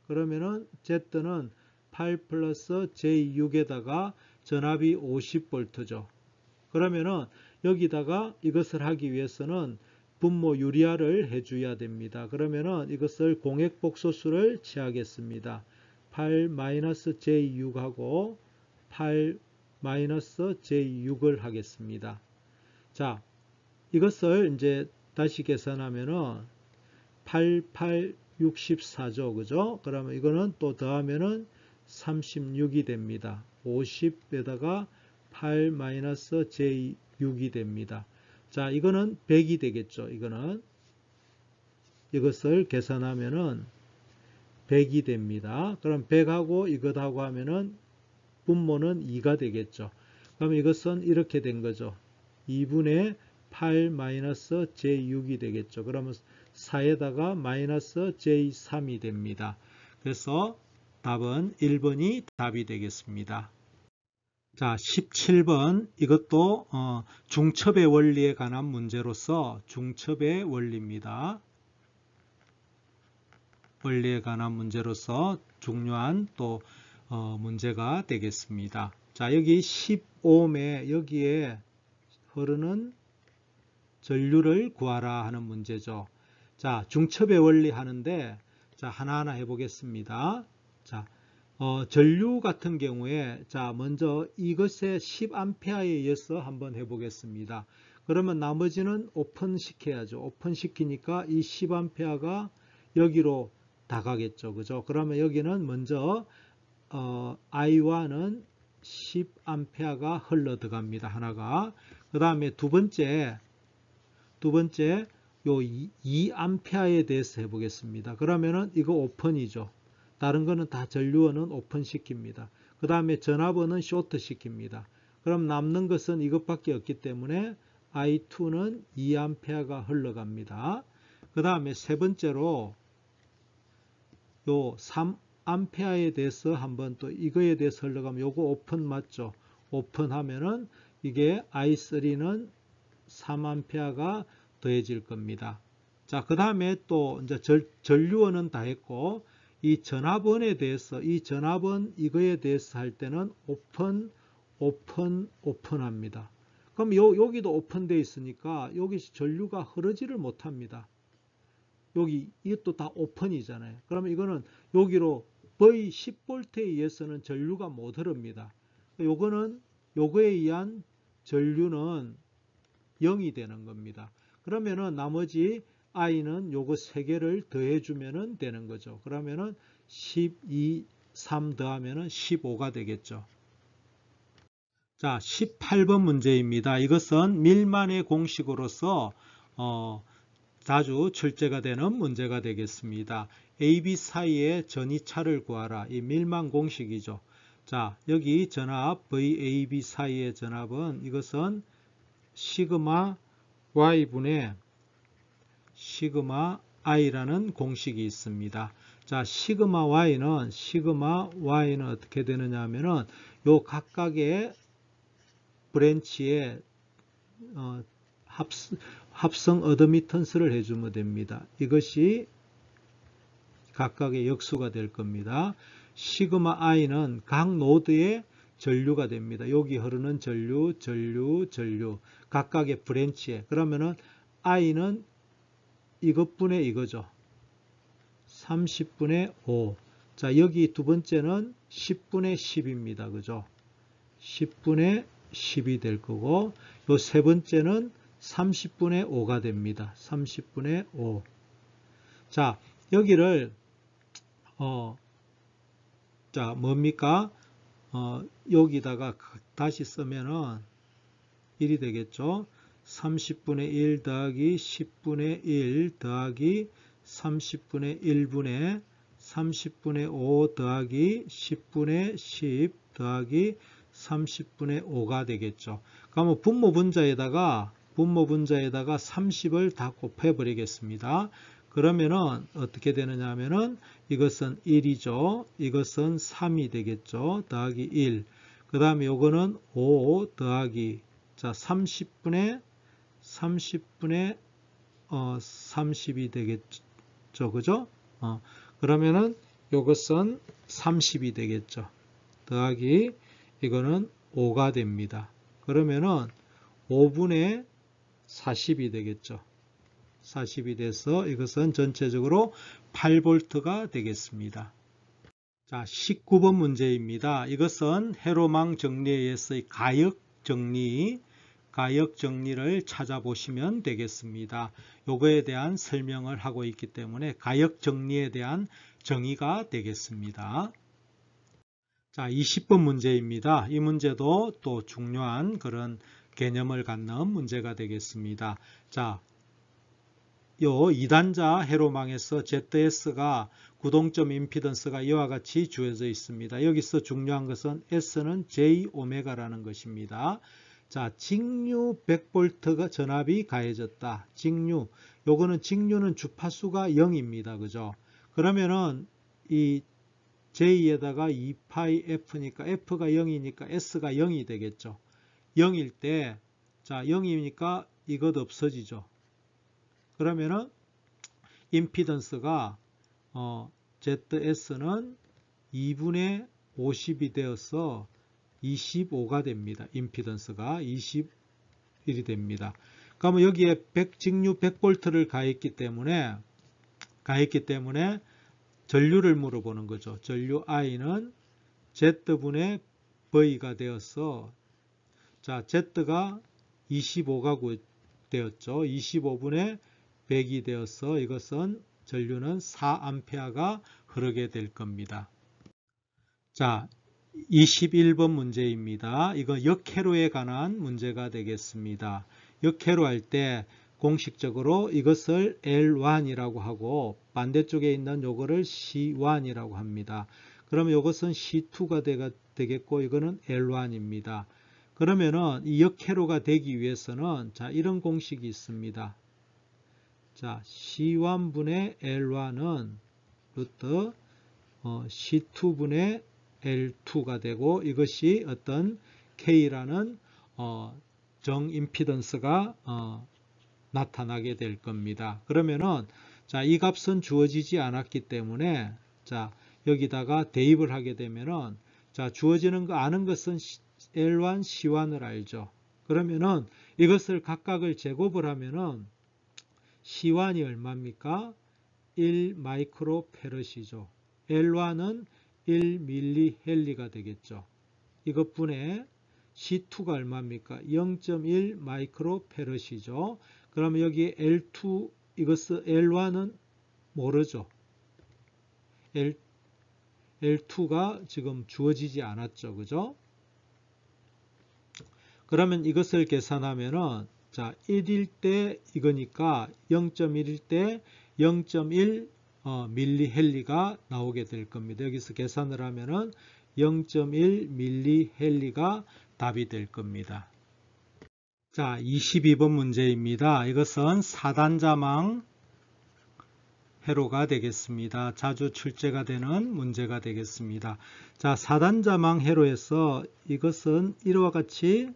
그러면은 Z는 8 플러스 J6에다가 전압이 50V죠. 그러면은 여기다가 이것을 하기 위해서는 분모 유리화를 해줘야 됩니다. 그러면은 이것을 공액복소수를 취하겠습니다. 8-J6하고 8-J6을 하겠습니다. 자, 이것을 이제 다시 계산하면은 64죠. 그죠? 그러면 이거는 또 더하면은 36이 됩니다. 50에다가 8-J6이 됩니다. 자, 이거는 100이 되겠죠. 이것을 계산하면은 100이 됩니다. 그럼 100하고 이것하고 하면은 분모는 2가 되겠죠. 그럼 이것은 이렇게 된 거죠. 2분의 8-J6이 되겠죠. 그러면 4에다가 마이너스 J3이 됩니다. 그래서 답은 1번이 답이 되겠습니다. 자, 17번 이것도 중첩의 원리에 관한 문제로서 중첩의 원리입니다. 원리에 관한 문제로서 중요한 또 문제가 되겠습니다. 자, 여기 10옴에 여기에 흐르는 전류를 구하라 하는 문제죠. 자, 중첩의 원리 하는데 자, 하나하나 해보겠습니다. 자, 전류 같은 경우에 자, 먼저 이것의 10A에 의해서 한번 해보겠습니다. 그러면 나머지는 오픈 시켜야죠. 오픈 시키니까 이 10A가 여기로 다 가겠죠. 그죠? 그러면 여기는 먼저 I1은 10A가 흘러 들어갑니다. 하나가. 그 다음에 두 번째 요 2A에 대해서 해보겠습니다. 그러면은 이거 오픈이죠. 다른 거는 다 전류원은 오픈 시킵니다. 그 다음에 전압원은 쇼트 시킵니다. 그럼 남는 것은 이것밖에 없기 때문에 I2는 2A가 흘러갑니다. 그 다음에 세 번째로 요 3A에 대해서 한번 또 이거에 대해서 흘러가면 요거 오픈 맞죠? 오픈하면은 이게 I3는 3A가 더해질 겁니다. 자, 그 다음에 또 이제 전류원은 다 했고 이 전압원에 대해서 이 전압원 이거에 대해서 할 때는 오픈합니다. 그럼 여기도 오픈되어 있으니까 여기 전류가 흐르지를 못합니다. 여기 이것도 다 오픈이잖아요. 그러면 이거는 여기로 V 10V에 의해서는 전류가 못 흐릅니다. 요거에 의한 전류는 0이 되는 겁니다. 그러면은 나머지 I는 요거 3개를 더해주면 되는 거죠. 그러면은 12, 3 더하면은 15가 되겠죠. 자, 18번 문제입니다. 이것은 밀만의 공식으로서 자주 출제가 되는 문제가 되겠습니다. AB 사이의 전이차를 구하라. 이 밀만 공식이죠. 자, 여기 전압 VAB 사이의 전압은 이것은 시그마 Y분의 시그마 I라는 공식이 있습니다. 자, 시그마 Y는 어떻게 되느냐 하면은 요 각각의 브랜치에 합성 어드미턴스를 해주면 됩니다. 이것이 각각의 역수가 될 겁니다. 시그마 I는 각 노드의 전류가 됩니다. 여기 흐르는 전류, 각각의 브랜치에. 그러면은 I는 이것분의 이거죠. 30분의 5. 자, 여기 두 번째는 10분의 10입니다. 그죠? 10분의 10이 될 거고, 요 세 번째는 30분의 5가 됩니다. 30분의 5. 자, 여기를, 자, 뭡니까? 여기다가 다시 쓰면은 1이 되겠죠? 30분의 1 더하기 10분의 1 더하기 30분의 1분의 30분의 5 더하기 10분의 10 더하기 30분의 5가 되겠죠. 그러면 분모분자에다가 30을 다 곱해 버리겠습니다. 그러면은 어떻게 되느냐 하면은 이것은 1이죠. 이것은 3이 되겠죠. 더하기 1. 그 다음에 요거는 5 더하기 자 30분의 30이 되겠죠. 그죠? 그러면은 요것은 30이 되겠죠. 더하기 이거는 5가 됩니다. 그러면은 5분의 40이 되겠죠. 40이 돼서 이것은 전체적으로 8V가 되겠습니다. 자, 19번 문제입니다. 이것은 회로망 정리에 의해서의 가역 정리를 찾아보시면 되겠습니다. 요거에 대한 설명을 하고 있기 때문에 가역 정리에 대한 정의가 되겠습니다. 자, 20번 문제입니다. 이 문제도 또 중요한 그런 개념을 갖는 문제가 되겠습니다. 자, 요 2단자 회로망에서 ZS가 구동점 임피던스가 이와 같이 주어져 있습니다. 여기서 중요한 것은 S는 J오메가라는 것입니다. 자, 직류 100V 전압이 가해졌다. 요거는 직류는 주파수가 0입니다. 그죠? 그러면은 이 J에다가 2파이 F니까 F가 0이니까 S가 0이 되겠죠. 0일 때, 자, 0이니까 이것 없어지죠. 그러면은 임피던스가 ZS는 2분의 50이 되어서 25가 됩니다. 임피던스가 21이 됩니다. 그러면 여기에 직류 100V를 가했기 때문에 전류를 물어보는 거죠. 전류 I는 Z분의 V가 되어서 자, Z가 25가 되었죠. 25분의 100이 되어서 이것은 전류는 4A가 흐르게 될 겁니다. 자, 21번 문제입니다. 이거 역회로에 관한 문제가 되겠습니다. 역회로 할 때 공식적으로 이것을 L1이라고 하고 반대쪽에 있는 요거를 C1이라고 합니다. 그러면 이것은 C2가 되겠고 이거는 L1입니다. 그러면은 이 역회로가 되기 위해서는 자, 이런 공식이 있습니다. 자, C1분의 L1은 루트 C2분의 L2가 되고 이것이 어떤 K라는 정 임피던스가 나타나게 될 겁니다. 그러면은 자, 이 값은 주어지지 않았기 때문에 자, 여기다가 대입을 하게 되면은 자, 주어지는 거 아는 것은 L1, C1을 알죠. 그러면은 이것을 각각을 제곱을 하면은 C1이 얼마입니까? 1 마이크로 페럿이죠. L1은 1 밀리 헨리가 되겠죠. 이것분에 C2가 얼마입니까? 0.1 마이크로 페럿이죠. 그러면 여기 L2 이것은 L1은 모르죠. L2가 지금 주어지지 않았죠. 그죠? 그러면 이것을 계산하면은 자, 1일 때 이거니까 0.1일 때 0.1 밀리 헨리가 나오게 될 겁니다. 여기서 계산을 하면은 0.1 밀리 헨리가 답이 될 겁니다. 자, 22번 문제입니다. 이것은 4단자망 회로가 되겠습니다. 자주 출제가 되는 문제가 되겠습니다. 자, 4단자망 회로에서 이것은 이와 같이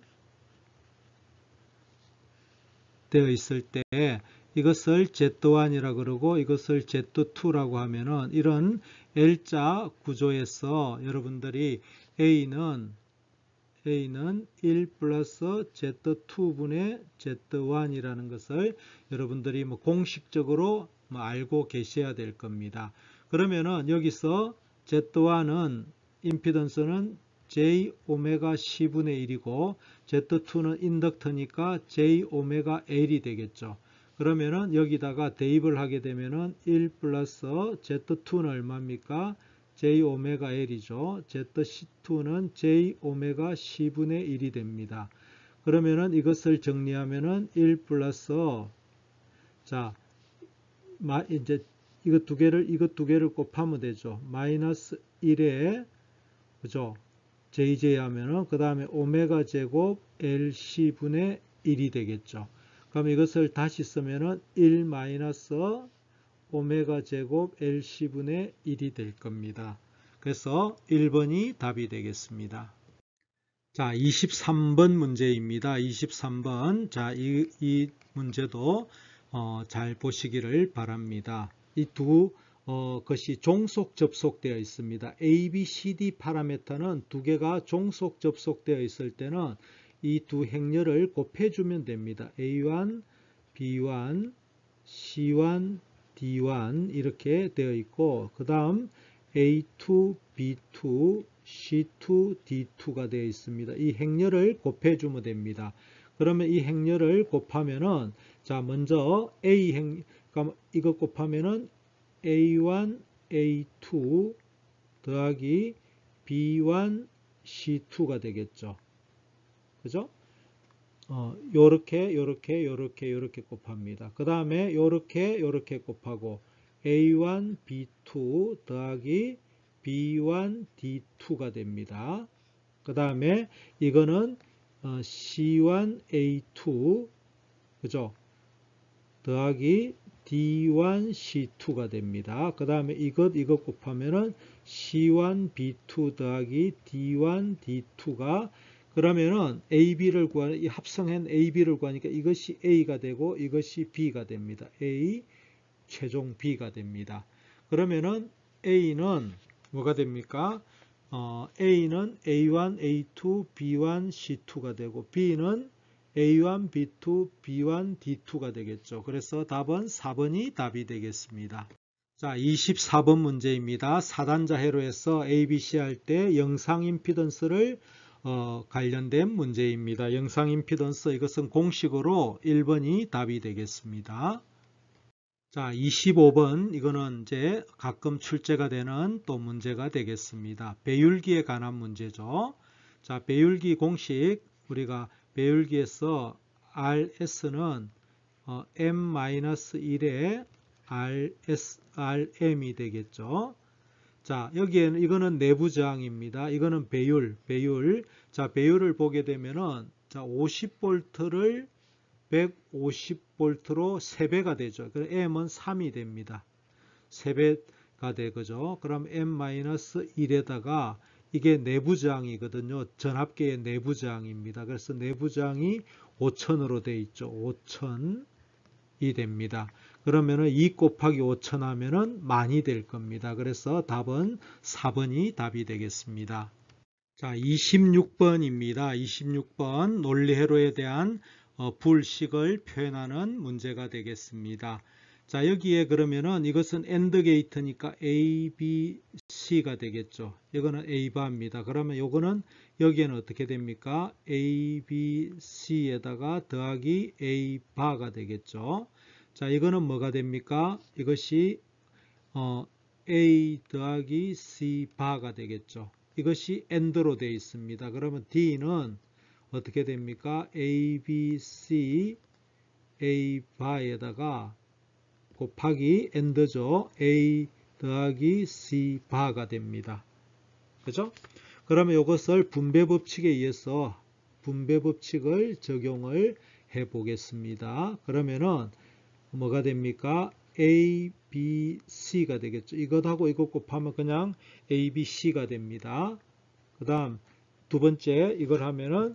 되어 있을 때 이것을 Z1이라 그러고 이것을 Z2라고 하면은 이런 L자 구조에서 여러분들이 A는 1 플러스 Z2분의 Z1이라는 것을 여러분들이 공식적으로 알고 계셔야 될 겁니다. 그러면은 여기서 Z1은 임피던스는 J 오메가 C분의 1이고 Z2는 인덕터니까 J 오메가 L이 되겠죠. 그러면은 여기다가 대입을 하게 되면은 1 플러스 Z2는 얼마입니까? J 오메가 L이죠. ZC2는 J 오메가 C분의 1이 됩니다. 그러면은 이것을 정리하면은 1 플러스 자, 이제 이것 두 개를 곱하면 되죠. 마이너스 1에 그죠? JJ 하면은 그 다음에 오메가 제곱 LC분의 1이 되겠죠. 그럼 이것을 다시 쓰면은 1 마이너스 오메가 제곱 LC분의 1이 될 겁니다. 그래서 1번이 답이 되겠습니다. 자, 23번 문제입니다. 23번. 자, 이 문제도 잘 보시기를 바랍니다. 이 두 것이 종속 접속되어 있습니다. A, B, C, D 파라미터는 두 개가 종속 접속되어 있을 때는 이 두 행렬을 곱해주면 됩니다. A1, B1, C1, D1 이렇게 되어 있고 그 다음 A2, B2, C2, D2가 되어 있습니다. 이 행렬을 곱해주면 됩니다. 그러면 이 행렬을 곱하면은 자 먼저 A 그러니까 이거 곱하면은 A1, A2 더하기 B1, C2가 되겠죠. 그죠? 요렇게 곱합니다. 그 다음에 요렇게 곱하고 A1, B2 더하기 B1, D2가 됩니다. 그 다음에 이거는 C1, A2 그죠? 더하기 D1, C2가 됩니다. 그 다음에 이것 곱하면은 C1, B2 더하기 D1, D2가 그러면은 AB를 구하는 이 합성한 AB를 구하니까 이것이 A가 되고 이것이 B가 됩니다. A 최종 B가 됩니다. 그러면은 A는 뭐가 됩니까? A는 A1, A2, B1, C2가 되고 B는 A1, B2, B1, D2가 되겠죠. 그래서 답은 4번이 답이 되겠습니다. 자, 24번 문제입니다. 4단자 회로에서 ABC 할 때 영상 임피던스를 관련된 문제입니다. 영상 임피던스 이것은 공식으로 1번이 답이 되겠습니다. 자, 25번 이거는 이제 가끔 출제가 되는 또 문제가 되겠습니다. 배율기에 관한 문제죠. 자, 배율기 공식 우리가 배율기에서 RS는 M-1의 RM이 되겠죠. 자, 여기에는 이거는 내부 저항입니다. 이거는 배율. 자, 배율을 보게 되면은 자, 50V를 150V로 3배가 되죠. 그럼 M은 3이 됩니다. 3배가 되죠. 그럼 M-1에다가 이게 내부저항이거든요. 전압계의 내부저항입니다. 그래서 내부저항이 5000으로 되어 있죠. 5000이 됩니다. 그러면은 2 곱하기 5000 하면은 10,000이 될 겁니다. 그래서 답은 4번이 답이 되겠습니다. 자, 26번입니다. 26번 논리회로에 대한 불식을 표현하는 문제가 되겠습니다. 자, 여기에 그러면은 이것은 AND 게이트니까 A, B, C가 되겠죠. 이거는 A바입니다. 그러면 요거는 여기에는 어떻게 됩니까? A, B, C에다가 더하기 A바가 되겠죠. 자, 이거는 뭐가 됩니까? 이것이 A 더하기 C바가 되겠죠. 이것이 AND로 되어 있습니다. 그러면 D는 어떻게 됩니까? A, B, C, A 바에다가 곱하기 AND죠. A 더하기 C 바가 됩니다. 그죠? 그러면 이것을 분배 법칙에 의해서 분배 법칙을 적용을 해 보겠습니다. 그러면은 뭐가 됩니까? A, B, C가 되겠죠. 이것하고 이것 곱하면 그냥 A, B, C가 됩니다. 그 다음 두 번째 이걸 하면은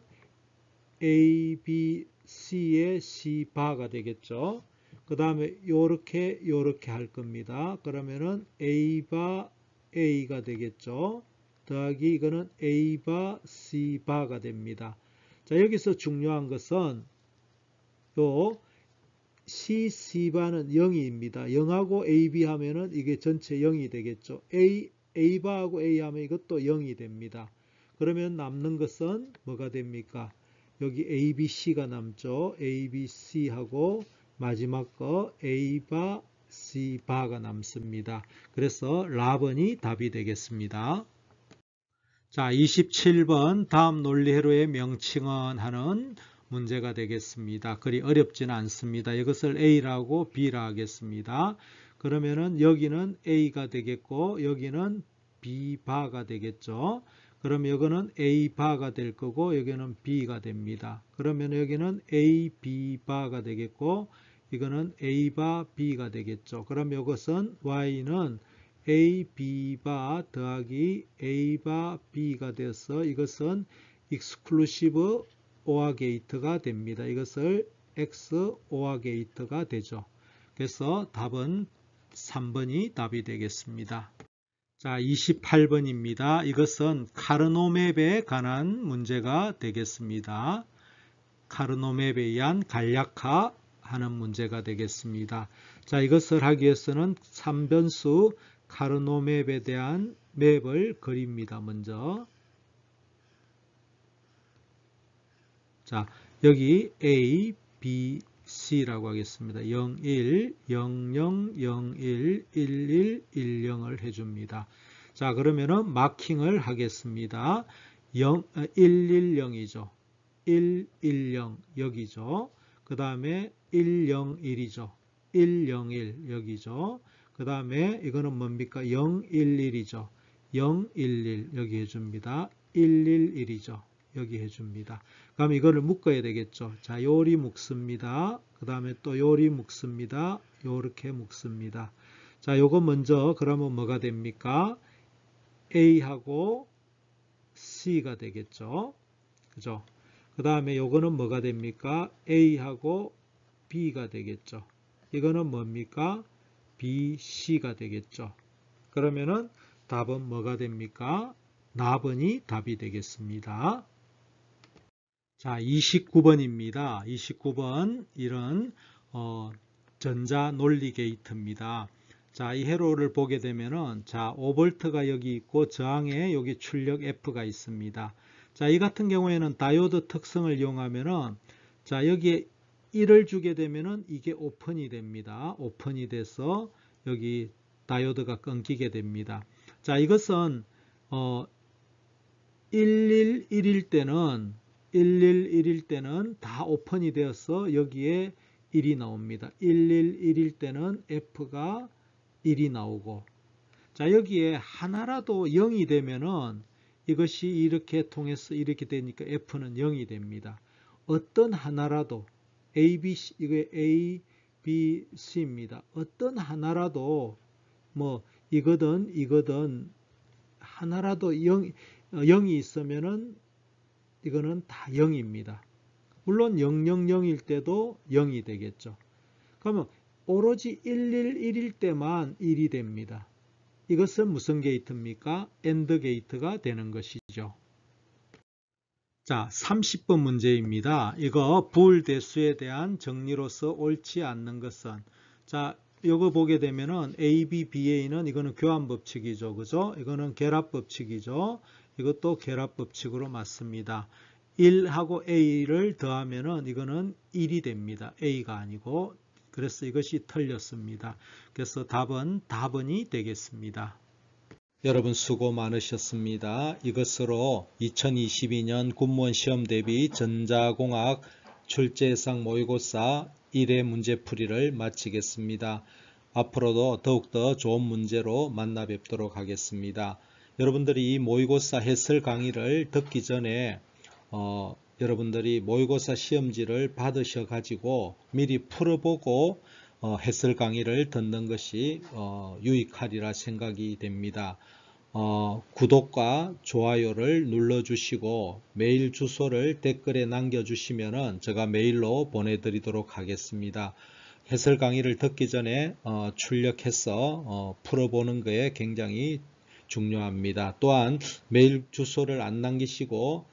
A, B, C의 C 바가 되겠죠. 그 다음에 요렇게 할 겁니다. 그러면은 A 바 A가 되겠죠. 더하기 이거는 A 바 C 바가 됩니다. 자, 여기서 중요한 것은 요 C 바는 0입니다. 0하고 AB 하면은 이게 전체 0이 되겠죠. A 바하고 A 하면 이것도 0이 됩니다. 그러면 남는 것은 뭐가 됩니까? 여기 A, B, C가 남죠. A, B, C하고 마지막 거 A 바, C 바가 남습니다. 그래서 라번이 답이 되겠습니다. 자, 27번 다음 논리회로의 명칭은 하는 문제가 되겠습니다. 그리 어렵지는 않습니다. 이것을 A라고 B라 하겠습니다. 그러면은 여기는 A가 되겠고 여기는 B 바가 되겠죠. 그러면 이거는 A 바가 될 거고 여기는 B가 됩니다. 그러면 여기는 A, B 바가 되겠고 이거는 A 바 B가 되겠죠. 그럼 이것은 Y는 A, B 바 더하기 A 바 B가 되어서 이것은 exclusive OR 게이트가 됩니다. 이것을 X OR 게이트가 되죠. 그래서 답은 3번이 답이 되겠습니다. 자, 28번입니다. 이것은 카르노맵에 관한 문제가 되겠습니다. 카르노맵에 의한 간략화하는 문제가 되겠습니다. 자, 이것을 하기 위해서는 3변수 카르노맵에 대한 맵을 그립니다. 먼저. 자, 여기 A, B, C라고 하겠습니다. 0, 1, 0, 0, 0, 1, 1, 1, 1, 0을 해줍니다. 자, 그러면은 마킹을 하겠습니다. 1, 1, 0이죠. 1, 1, 0 여기죠. 그 다음에 1, 0, 1이죠. 1, 0, 1 여기죠. 그 다음에 이거는 뭡니까? 0, 1, 1이죠. 0, 1, 1 여기 해줍니다. 1, 1, 1이죠. 여기 해줍니다. 그럼 이거를 묶어야 되겠죠. 자, 요리 묶습니다. 그 다음에 또 요리 묶습니다. 요렇게 묶습니다. 자, 요거 먼저 그러면 뭐가 됩니까? A하고 C가 되겠죠. 그죠? 그 다음에 요거는 뭐가 됩니까? A하고 B가 되겠죠. 이거는 뭡니까? B, C가 되겠죠. 그러면은 답은 뭐가 됩니까? 나번이 답이 되겠습니다. 자, 29번입니다. 29번 이런 전자 논리 게이트입니다. 자, 이 회로를 보게 되면은 자, 5V가 여기 있고 저항에 여기 출력 F가 있습니다. 자, 이 같은 경우에는 다이오드 특성을 이용하면은 자, 여기에 1을 주게 되면은 이게 오픈이 됩니다. 오픈이 돼서 여기 다이오드가 끊기게 됩니다. 자, 이것은 111일 때는 111일 때는 다 오픈이 되어서 여기에 1이 나옵니다. 111일 때는 F가 1이 나오고 자, 여기에 하나라도 0이 되면은 이것이 이렇게 통해서 이렇게 되니까 F는 0이 됩니다. 어떤 하나라도 A, B, C, 이거 A, B, C입니다. 어떤 하나라도 뭐 이거든 하나라도 0이 있으면은 이거는 다 0입니다. 물론 000일 때도 0이 되겠죠. 그러면 오로지 111일 때만 1이 됩니다. 이것은 무슨 게이트입니까? AND 게이트가 되는 것이죠. 자, 30번 문제입니다. 이거 부울대수에 대한 정리로서 옳지 않는 것은, 자, 이거 보게 되면은 A, B, BA는 이거는 교환법칙이죠. 그죠? 이거는 결합법칙이죠. 이것도 결합법칙으로 맞습니다. 1하고 A를 더하면은 이거는 1이 됩니다. A가 아니고. 그래서 이것이 틀렸습니다. 그래서 답은 다번이 되겠습니다. 여러분 수고 많으셨습니다. 이것으로 2022년 군무원 시험 대비 전자공학 출제예상 모의고사 1회 문제풀이를 마치겠습니다. 앞으로도 더욱더 좋은 문제로 만나 뵙도록 하겠습니다. 여러분들이 이 모의고사 해설 강의를 듣기 전에 여러분들이 모의고사 시험지를 받으셔 가지고 미리 풀어보고 해설 강의를 듣는 것이 유익하리라 생각이 됩니다. 구독과 좋아요를 눌러주시고 메일 주소를 댓글에 남겨주시면 제가 메일로 보내드리도록 하겠습니다. 해설 강의를 듣기 전에 출력해서 풀어보는 것에 굉장히 중요합니다. 또한 메일 주소를 안 남기시고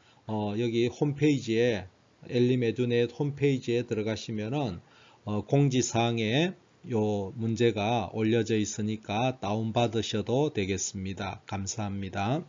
여기 홈페이지에 엘리메두넷 홈페이지에 들어가시면은 공지사항에 요 문제가 올려져 있으니까 다운받으셔도 되겠습니다. 감사합니다.